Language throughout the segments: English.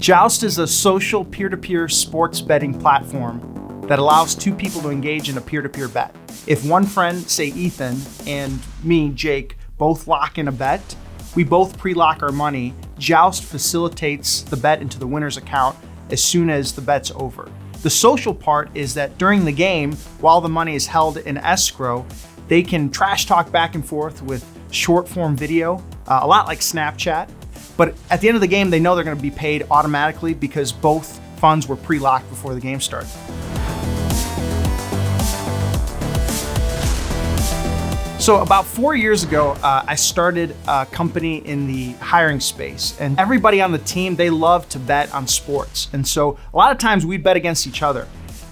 Jowst is a social peer-to-peer sports betting platform that allows two people to engage in a peer-to-peer bet. If one friend, say Ethan, and me, Jake, both lock in a bet, we both pre-lock our money. Jowst facilitates the bet into the winner's account as soon as the bet's over. The social part is that during the game, while the money is held in escrow, they can trash talk back and forth with short form video, a lot like Snapchat. But at the end of the game, they know they're going to be paid automatically because both funds were pre-locked before the game started. So about 4 years ago, I started a company in the hiring space, and everybody on the team, they love to bet on sports. And so a lot of times we'd bet against each other.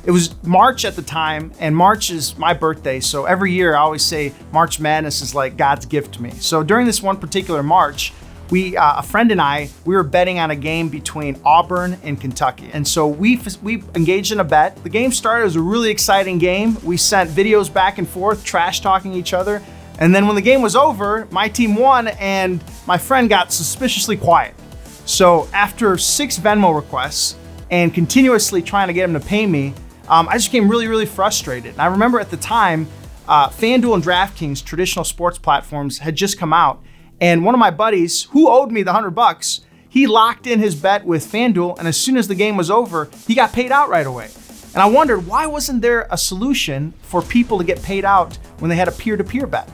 It was March at the time, and March is my birthday. So every year I always say March Madness is like God's gift to me. So during this one particular March, a friend and I, we were betting on a game between Auburn and Kentucky. And so we engaged in a bet. The game started, it was a really exciting game. We sent videos back and forth, trash talking each other. And then when the game was over, my team won and my friend got suspiciously quiet. So after 6 Venmo requests and continuously trying to get him to pay me, I just became really, really frustrated. And I remember at the time, FanDuel and DraftKings, traditional sports platforms, had just come out. And one of my buddies, who owed me the $100, he locked in his bet with FanDuel, and as soon as the game was over, he got paid out right away. And I wondered, why wasn't there a solution for people to get paid out when they had a peer-to-peer bet?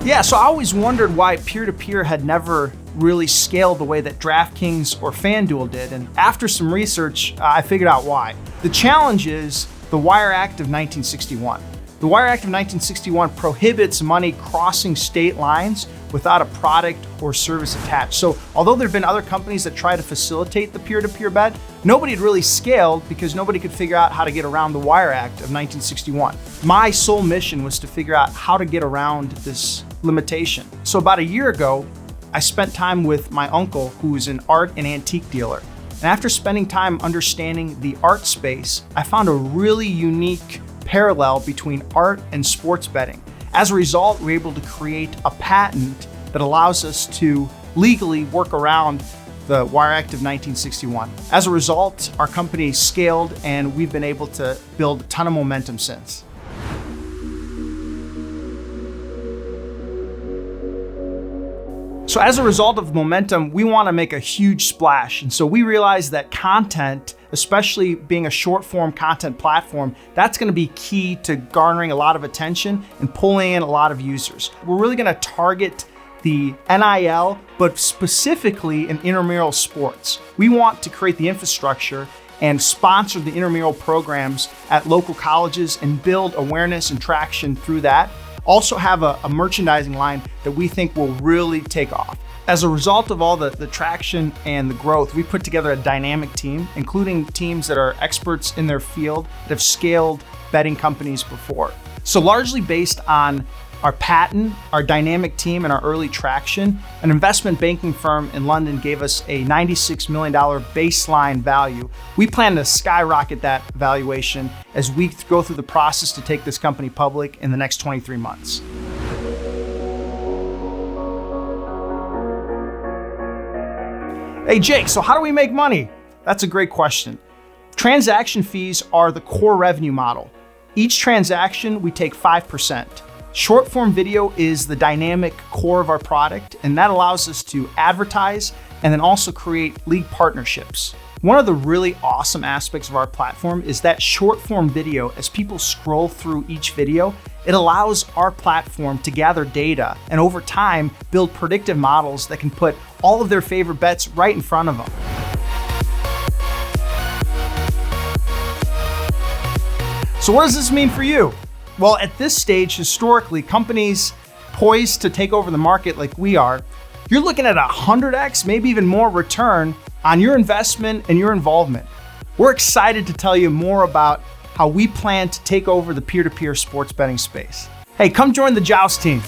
Yeah, so I always wondered why peer-to-peer had never really scaled the way that DraftKings or FanDuel did. And after some research, I figured out why. The challenge is the Wire Act of 1961. The Wire Act of 1961 prohibits money crossing state lines without a product or service attached. So although there have been other companies that try to facilitate the peer-to-peer bet, nobody had really scaled because nobody could figure out how to get around the Wire Act of 1961. My sole mission was to figure out how to get around this limitation. So about a year ago, I spent time with my uncle, who's an art and antique dealer. And after spending time understanding the art space, I found a really unique parallel between art and sports betting. As a result, we're able to create a patent that allows us to legally work around the Wire Act of 1961. As a result, our company scaled and we've been able to build a ton of momentum since. So as a result of momentum, we want to make a huge splash. And so we realized that content, especially being a short form content platform, that's going to be key to garnering a lot of attention and pulling in a lot of users. We're really going to target the NIL, but specifically in intramural sports. We want to create the infrastructure and sponsor the intramural programs at local colleges and build awareness and traction through that. Also have a merchandising line that we think will really take off. As a result of all the traction and the growth, we put together a dynamic team, including teams that are experts in their field that have scaled betting companies before. So largely based on our patent, our dynamic team, and our early traction, an investment banking firm in London gave us a $96 million baseline value. We plan to skyrocket that valuation as we go through the process to take this company public in the next 23 months. Hey Jake, so how do we make money? That's a great question. Transaction fees are the core revenue model. Each transaction, we take 5%. Short form video is the dynamic core of our product, and that allows us to advertise and then also create league partnerships. One of the really awesome aspects of our platform is that short form video, as people scroll through each video, it allows our platform to gather data and over time build predictive models that can put all of their favorite bets right in front of them. So what does this mean for you? Well, at this stage, historically, companies poised to take over the market like we are, you're looking at 100x, maybe even more return on your investment and your involvement. We're excited to tell you more about how we plan to take over the peer-to-peer sports betting space. Hey, come join the Jowst team.